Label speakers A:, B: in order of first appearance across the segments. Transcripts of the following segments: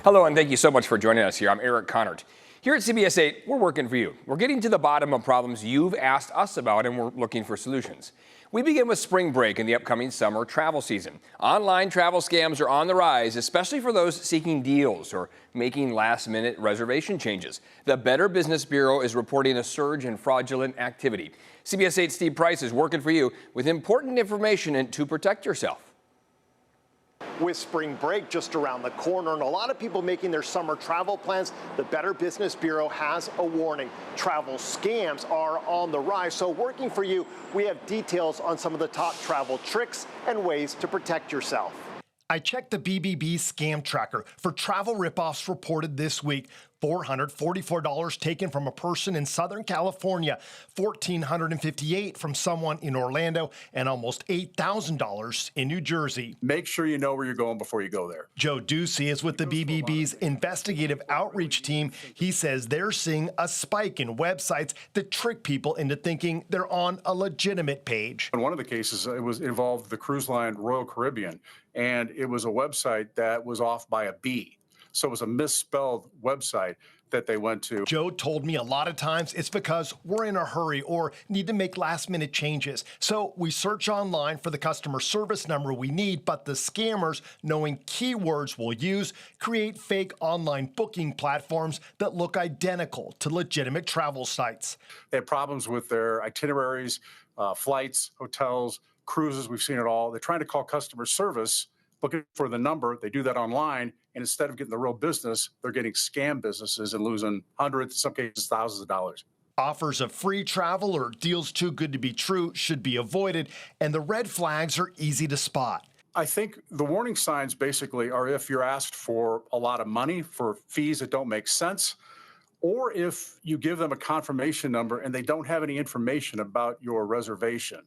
A: Hello, and thank you so much for joining us here. I'm Eric Connert. Here at CBS 8, we're working for you. We're getting to the bottom of problems you've asked us about, and we're looking for solutions. We begin with spring break and the upcoming summer travel season. Online travel scams are on the rise, especially for those seeking deals or making last-minute reservation changes. The Better Business Bureau is reporting a surge in fraudulent activity. CBS 8's Steve Price is working for you with important information to protect yourself.
B: With spring break just around the corner and a lot of people making their summer travel plans, the Better Business Bureau has a warning. Travel scams are on the rise. So working for you, we have details on some of the top travel tricks and ways to protect yourself.
C: I checked the BBB scam tracker for travel ripoffs reported this week. $444 taken from a person in Southern California, $1,458 from someone in Orlando, and almost $8,000 in New Jersey.
D: Make sure you know where you're going before you go there.
C: Joe Ducey is with the BBB's investigative outreach team. He says they're seeing a spike in websites that trick people into thinking they're on a legitimate page.
D: In one of the cases, it involved the cruise line Royal Caribbean, and it was a website that was off by a B. So it was a misspelled website that they went to.
C: Joe told me a lot of times it's because we're in a hurry or need to make last-minute changes. So we search online for the customer service number we need, but the scammers, knowing keywords we'll use, create fake online booking platforms that look identical to legitimate travel sites.
D: They had problems with their itineraries, flights, hotels, cruises. We've seen it all. They're trying to call customer service, looking for the number. They do that online, and instead of getting the real business, they're getting scam businesses and losing hundreds, in some cases thousands of dollars.
C: Offers of free travel or deals too good to be true should be avoided, and the red flags are easy to spot.
D: I think the warning signs basically are if you're asked for a lot of money for fees that don't make sense, or if you give them a confirmation number and they don't have any information about your reservation.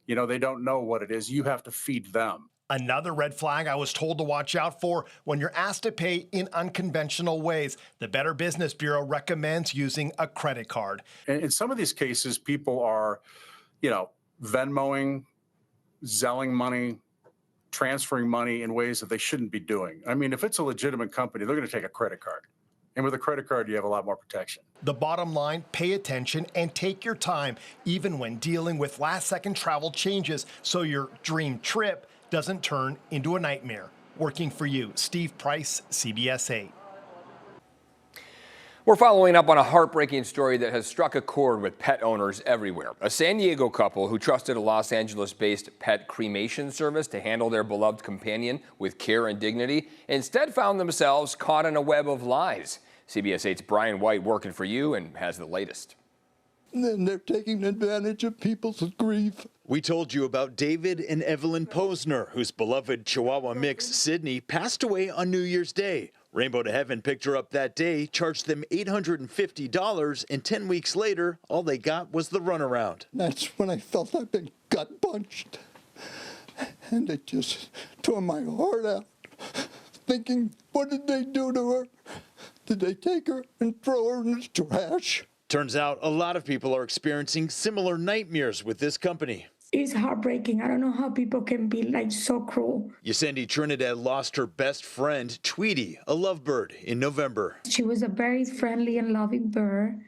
D: You know, they don't know what it is. You have to feed them.
C: Another red flag I was told to watch out for when you're asked to pay in unconventional ways. The Better Business Bureau recommends using a credit card.
D: In some of these cases, people are, Venmoing, Zelling money, transferring money in ways that they shouldn't be doing. I mean, if it's a legitimate company, they're going to take a credit card. And with a credit card, you have a lot more protection.
C: The bottom line, pay attention and take your time, even when dealing with last-second travel changes, so your dream trip doesn't turn into a nightmare. Working for you, Steve Price, CBS 8.
A: We're following up on a heartbreaking story that has struck a chord with pet owners everywhere. A San Diego couple who trusted a Los Angeles-based pet cremation service to handle their beloved companion with care and dignity instead found themselves caught in a web of lies. CBS 8's Brian White working for you and has the latest.
E: And then they're taking advantage of people's grief.
F: We told you about David and Evelyn Posner, whose beloved Chihuahua mix, Sydney, passed away on New Year's Day. Rainbow to Heaven picked her up that day, charged them $850, and 10 weeks later, all they got was the runaround.
E: That's when I felt I'd been gut punched. And it just tore my heart out, thinking, what did they do to her? Did they take her and throw her in the trash?
F: Turns out a lot of people are experiencing similar nightmares with this company.
G: It's heartbreaking. I don't know how people can be like so cruel.
F: Yesendi Trinidad lost her best friend, Tweety, a lovebird, in November.
G: She was a very friendly and loving bird.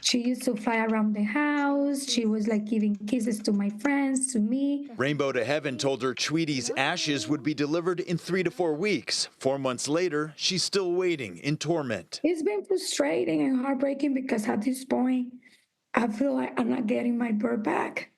G: She used to fly around the house. She was like giving kisses to my friends, to me.
F: Rainbow to Heaven told her Tweety's ashes would be delivered in 3 to 4 weeks. 4 months later, she's still waiting in torment.
G: It's been frustrating and heartbreaking because at this point, I feel like I'm not getting my bird back.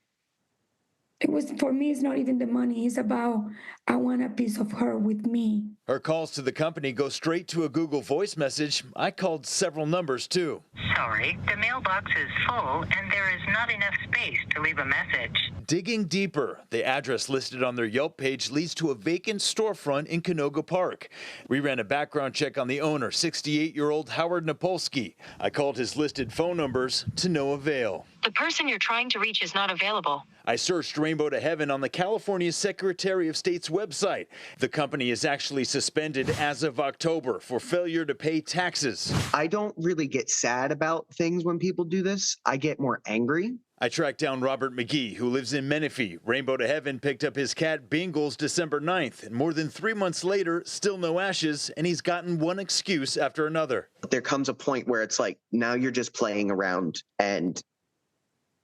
G: For me, it's not even the money. It's about, I want a piece of her with me.
F: Her calls to the company go straight to a Google Voice message. I called several numbers, too.
H: Sorry, the mailbox is full and there is not enough space to leave a message.
F: Digging deeper, the address listed on their Yelp page leads to a vacant storefront in Canoga Park. We ran a background check on the owner, 68-year-old Howard Napolsky. I called his listed phone numbers to no avail.
H: The person you're trying to reach is not available.
F: I searched Rainbow to Heaven on the California Secretary of State's website. The company is actually suspended as of October for failure to pay taxes.
I: I don't really get sad about things when people do this. I get more angry.
F: I tracked down Robert McGee, who lives in Menifee. Rainbow to Heaven picked up his cat Bingles December 9th, and more than 3 months later, still no ashes, and he's gotten one excuse after another.
I: There comes a point where it's like, now you're just playing around, and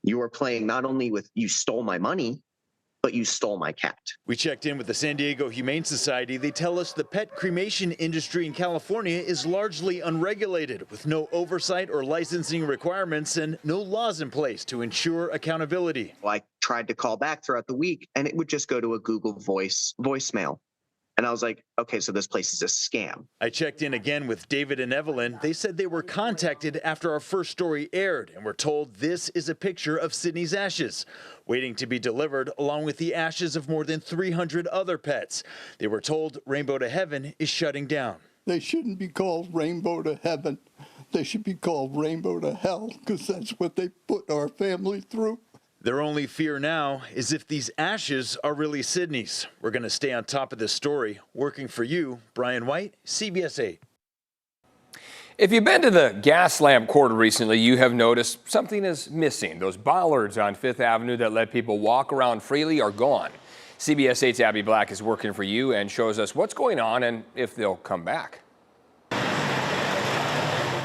I: you are playing not only with, you stole my money, but you stole my cat.
F: We checked in with the San Diego Humane Society. They tell us the pet cremation industry in California is largely unregulated, with no oversight or licensing requirements and no laws in place to ensure accountability.
I: I tried to call back throughout the week, and it would just go to a Google voicemail. And I was like, okay, so this place is a scam.
F: I checked in again with David and Evelyn. They said they were contacted after our first story aired and were told this is a picture of Sydney's ashes, waiting to be delivered along with the ashes of more than 300 other pets. They were told Rainbow to Heaven is shutting down.
E: They shouldn't be called Rainbow to Heaven. They should be called Rainbow to Hell, because that's what they put our family through.
F: Their only fear now is if these ashes are really Sydney's. We're going to stay on top of this story. Working for you, Brian White, CBS 8.
A: If you've been to the Gaslamp Quarter recently, you have noticed something is missing. Those bollards on 5th Avenue that let people walk around freely are gone. CBS 8's Abby Black is working for you and shows us what's going on and if they'll come back.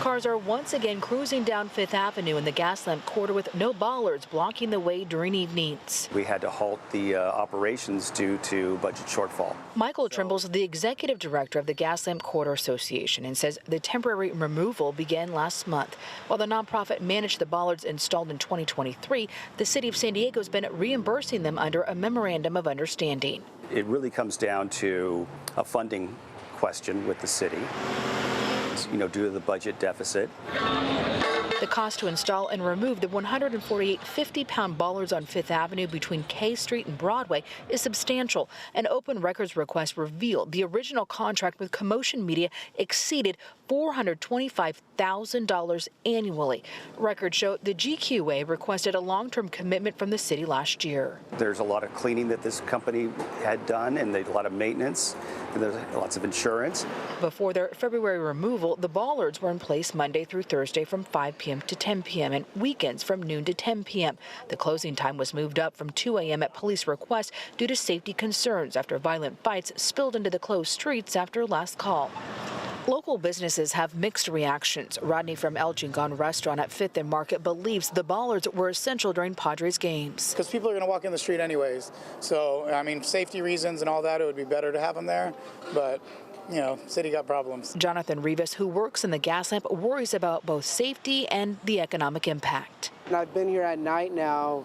J: Cars are once again cruising down 5th Avenue in the Gaslamp Quarter with no bollards blocking the way during evenings.
K: We had to halt the operations due to budget shortfall.
J: Michael Trimble's the executive director of the Gaslamp Quarter Association and says the temporary removal began last month. While the nonprofit managed the bollards installed in 2023, the city of San Diego has been reimbursing them under a memorandum of understanding.
K: It really comes down to a funding question with the city. Due to the budget deficit.
J: The cost to install and remove the 148 50-pound bollards on 5th Avenue between K Street and Broadway is substantial. An open records request revealed the original contract with Commotion Media exceeded $425,000 annually. Records show the GQA requested a long-term commitment from the city last year.
K: There's a lot of cleaning that this company had done, and a lot of maintenance, and there's lots of insurance.
J: Before their February removal, the bollards were in place Monday through Thursday from 5 p.m. to 10 p.m. and weekends from noon to 10 p.m. The closing time was moved up from 2 a.m. at police request due to safety concerns after violent fights spilled into the closed streets after last call. Local businesses have mixed reactions. Rodney from El Jingon restaurant at 5th and Market believes the bollards were essential during Padres games.
L: Because people are going to walk in the street anyways. So, safety reasons and all that, it would be better to have them there. But, city got problems.
J: Jonathan Rivas, who works in the Gaslamp, worries about both safety and the economic impact.
M: I've been here at night now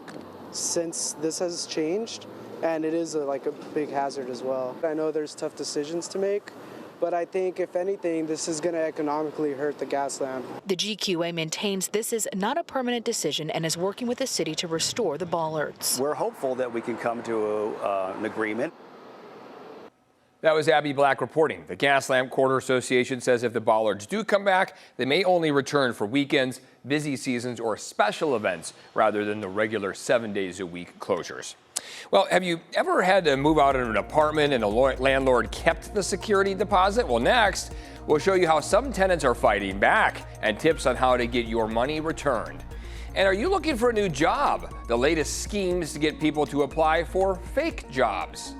M: since this has changed, and it is a big hazard as well. I know there's tough decisions to make, but I think, if anything, this is going to economically hurt the Gaslamp.
J: The GQA maintains this is not a permanent decision and is working with the city to restore the bollards.
K: We're hopeful that we can come to an agreement.
A: That was Abby Black reporting. The Gaslamp Quarter Association says if the bollards do come back, they may only return for weekends, busy seasons, or special events rather than the regular 7 days a week closures. Well, have you ever had to move out of an apartment and a landlord kept the security deposit? Well, next, we'll show you how some tenants are fighting back and tips on how to get your money returned. And are you looking for a new job? The latest schemes to get people to apply for fake jobs.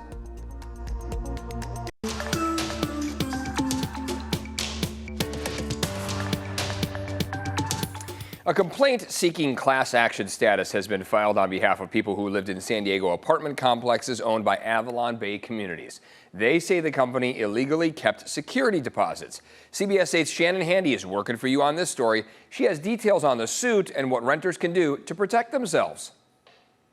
A: A complaint seeking class action status has been filed on behalf of people who lived in San Diego apartment complexes owned by Avalon Bay Communities. They say the company illegally kept security deposits. CBS 8's Shannon Handy is working for you on this story. She has details on the suit and what renters can do to protect themselves.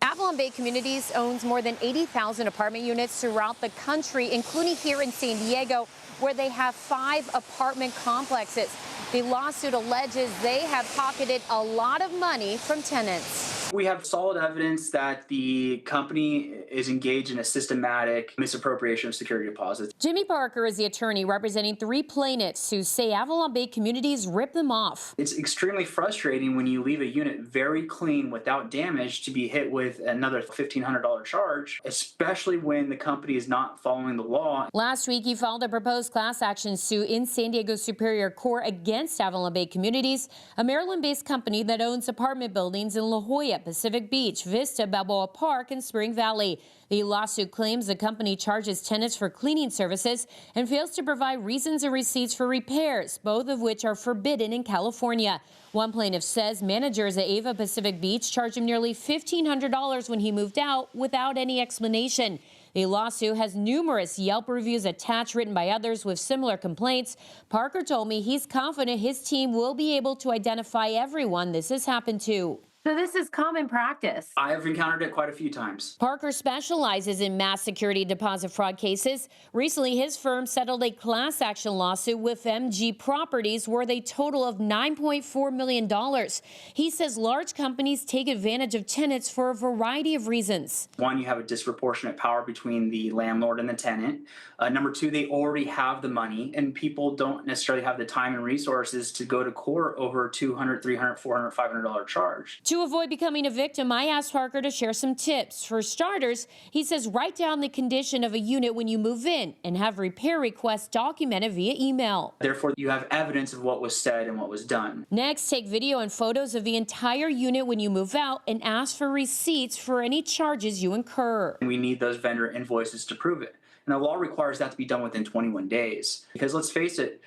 N: Avalon Bay Communities owns more than 80,000 apartment units throughout the country, including here in San Diego, where they have 5 apartment complexes. The lawsuit alleges they have pocketed a lot of money from tenants.
O: We have solid evidence that the company is engaged in a systematic misappropriation of security deposits.
N: Jimmy Parker is the attorney representing 3 plaintiffs who say Avalon Bay Communities ripped them off.
O: It's extremely frustrating when you leave a unit very clean without damage to be hit with another $1,500 charge, especially when the company is not following the law.
N: Last week, he filed a proposed class action suit in San Diego Superior Court against Avalon Bay Communities, a Maryland-based company that owns apartment buildings in La Jolla.
P: at Pacific Beach, Vista, Balboa Park, and Spring Valley. The lawsuit claims the company charges tenants for cleaning services and fails to provide reasons and receipts for repairs, both of which are forbidden in California. One plaintiff says managers at Ava Pacific Beach charged him nearly $1,500 when he moved out without any explanation. The lawsuit has numerous Yelp reviews attached written by others with similar complaints. Parker told me he's confident his team will be able to identify everyone this has happened to.
Q: So this is common practice.
O: I have encountered it quite a few times.
P: Parker specializes in mass security deposit fraud cases. Recently, his firm settled a class action lawsuit with MG Properties worth a total of $9.4 million. He says large companies take advantage of tenants for a variety of reasons.
O: One, you have a disproportionate power between the landlord and the tenant. Number two, they already have the money, and people don't necessarily have the time and resources to go to court over a $200, $300, $400, $500 charge.
P: To avoid becoming a victim, I asked Parker to share some tips. For starters, he says write down the condition of a unit when you move in and have repair requests documented via email.
O: Therefore, you have evidence of what was said and what was done.
P: Next, take video and photos of the entire unit when you move out and ask for receipts for any charges you incur.
O: We need those vendor invoices to prove it. And the law requires that to be done within 21 days. Because let's face it,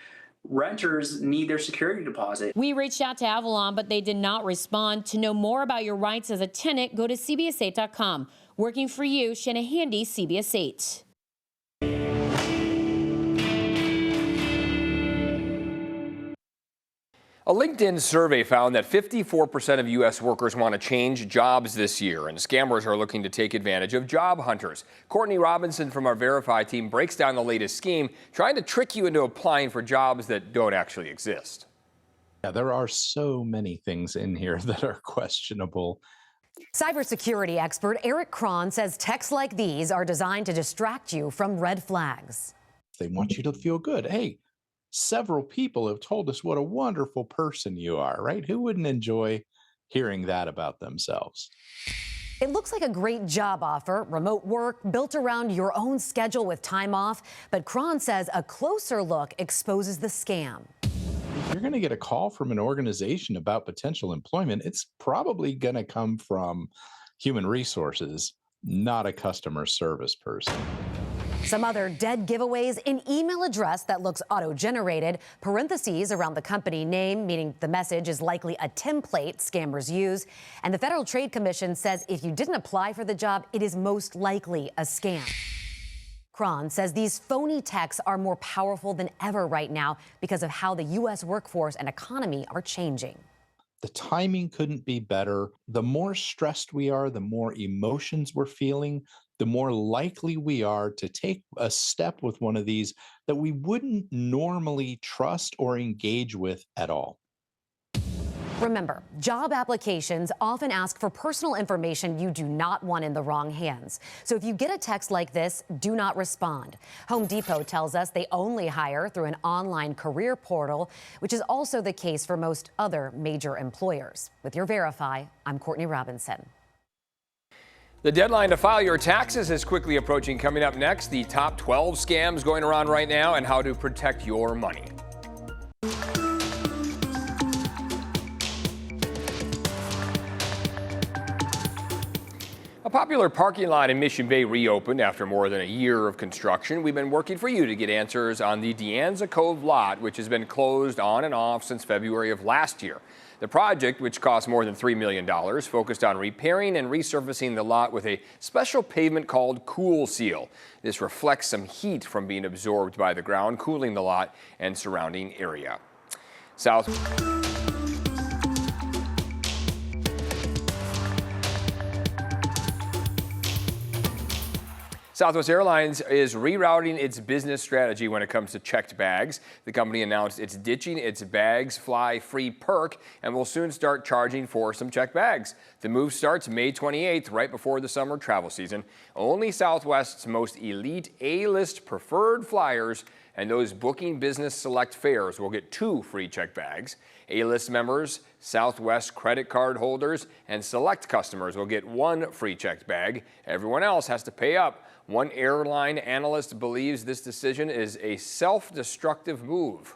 O: renters need their security deposit.
P: We reached out to Avalon, but they did not respond. To know more about your rights as a tenant, go to CBS8.com. Working for you, Shanna Handy, CBS 8.
A: A LinkedIn survey found that 54% of U.S. workers want to change jobs this year, and scammers are looking to take advantage of job hunters. Courtney Robinson from our Verify team breaks down the latest scheme, trying to trick you into applying for jobs that don't actually exist.
R: Yeah, there are so many things in here that are questionable.
S: Cybersecurity expert Eric Cron says texts like these are designed to distract you from red flags.
R: They want you to feel good. Hey, several people have told us what a wonderful person you are, right? Who wouldn't enjoy hearing that about themselves?
S: It looks like a great job offer, remote work built around your own schedule with time off. But Cron says a closer look exposes the scam.
R: If you're going to get a call from an organization about potential employment, it's probably going to come from human resources, not a customer service person.
S: Some other dead giveaways: an email address that looks auto-generated, parentheses around the company name, meaning the message is likely a template scammers use. And the Federal Trade Commission says if you didn't apply for the job, it is most likely a scam. Cron says these phony texts are more powerful than ever right now because of how the U.S. workforce and economy are changing.
R: The timing couldn't be better. The more stressed we are, the more emotions we're feeling, the more likely we are to take a step with one of these that we wouldn't normally trust or engage with at all.
S: Remember, job applications often ask for personal information you do not want in the wrong hands. So if you get a text like this, do not respond. Home Depot tells us they only hire through an online career portal, which is also the case for most other major employers. With your Verify, I'm Courtney Robinson.
A: The deadline to file your taxes is quickly approaching. Coming up next, the top 12 scams going around right now and how to protect your money. A popular parking lot in Mission Bay reopened after more than a year of construction. We've been working for you to get answers on the De Anza Cove lot, which has been closed on and off since February of last year. The project, which cost more than $3 million, focused on repairing and resurfacing the lot with a special pavement called Cool Seal. This reflects some heat from being absorbed by the ground, cooling the lot and surrounding area. Southwest Airlines is rerouting its business strategy when it comes to checked bags. The company announced it's ditching its bags fly free perk and will soon start charging for some checked bags. The move starts May 28th, right before the summer travel season. Only Southwest's most elite A-list preferred flyers and those booking business select fares will get 2 free checked bags. A-list members, Southwest credit card holders, and select customers will get 1 free checked bag. Everyone else has to pay up. One airline analyst believes this decision is a self-destructive move.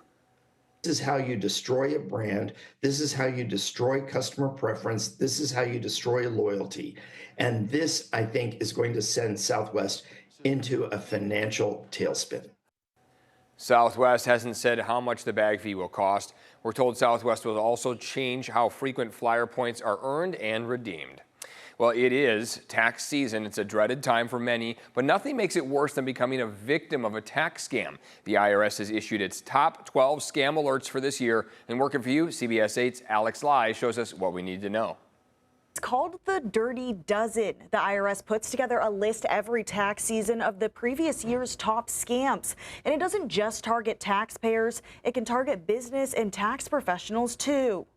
T: This is how you destroy a brand. This is how you destroy customer preference. This is how you destroy loyalty. And this, I think, is going to send Southwest into a financial tailspin.
A: Southwest hasn't said how much the bag fee will cost. We're told Southwest will also change how frequent flyer points are earned and redeemed. Well, it is tax season. It's a dreaded time for many, but nothing makes it worse than becoming a victim of a tax scam. The IRS has issued its top 12 scam alerts for this year. And working for you, CBS 8's Alex Lai shows us what we need to know.
U: It's called the Dirty Dozen. The IRS puts together a list every tax season of the previous year's top scams. And it doesn't just target taxpayers, it can target business and tax professionals too.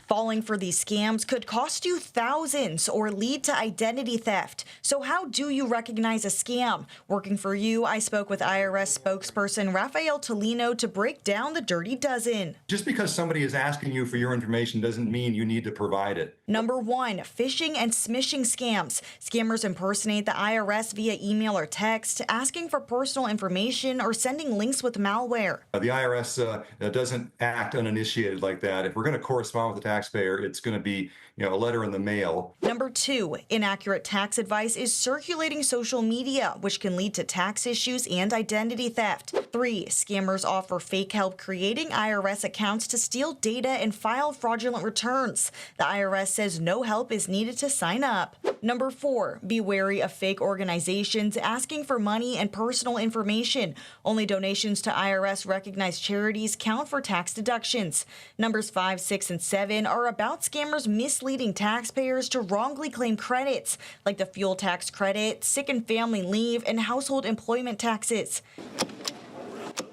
U: Falling for these scams could cost you thousands or lead to identity theft. So how do you recognize a scam? Working for you, I spoke with IRS spokesperson Rafael Tolino to break down the Dirty Dozen.
V: Just because somebody is asking you for your information doesn't mean you need to provide it.
U: Number 1, phishing and smishing scams. Scammers impersonate the IRS via email or text, asking for personal information or sending links with malware.
V: The IRS doesn't act uninitiated like that. If we're going to correspond with the taxpayer, it's going to be, a letter in the mail.
U: Number 2, inaccurate tax advice is circulating social media, which can lead to tax issues and identity theft. 3, scammers offer fake help creating IRS accounts to steal data and file fraudulent returns. The IRS says no help is needed to sign up. Number 4, be wary of fake organizations asking for money and personal information. Only donations to IRS-recognized charities count for tax deductions. Numbers 5, 6, and 7 are about scammers misleading taxpayers to wrongly claim credits, like the fuel tax credit, sick and family leave, and household employment taxes.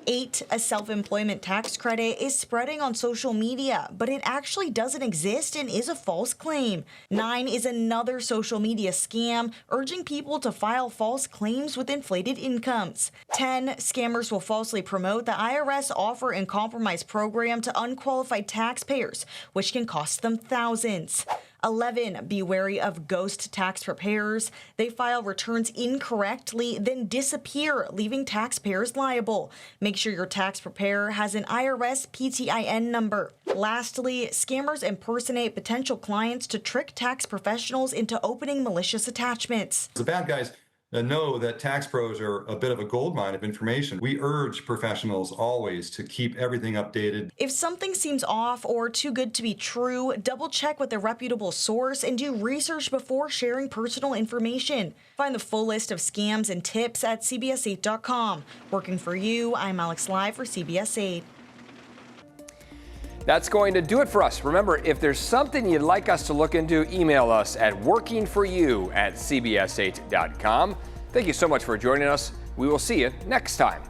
U: 8, a self-employment tax credit is spreading on social media, but it actually doesn't exist and is a false claim. 9 is another social media scam, urging people to file false claims with inflated incomes. 10, scammers will falsely promote the IRS offer and compromise program to unqualified taxpayers, which can cost them thousands. 11, be wary of ghost tax preparers. They file returns incorrectly, then disappear, leaving taxpayers liable. Make sure your tax preparer has an IRS PTIN number. Lastly, scammers impersonate potential clients to trick tax professionals into opening malicious attachments.
V: The bad guys know that tax pros are a bit of a goldmine of information. We urge professionals always to keep everything updated.
U: If something seems off or too good to be true, double check with a reputable source and do research before sharing personal information. Find the full list of scams and tips at CBS8.com. Working for you, I'm Alex Lai for CBS 8.
A: That's going to do it for us. Remember, if there's something you'd like us to look into, email us at workingforyou@cbs8.com. Thank you so much for joining us. We will see you next time.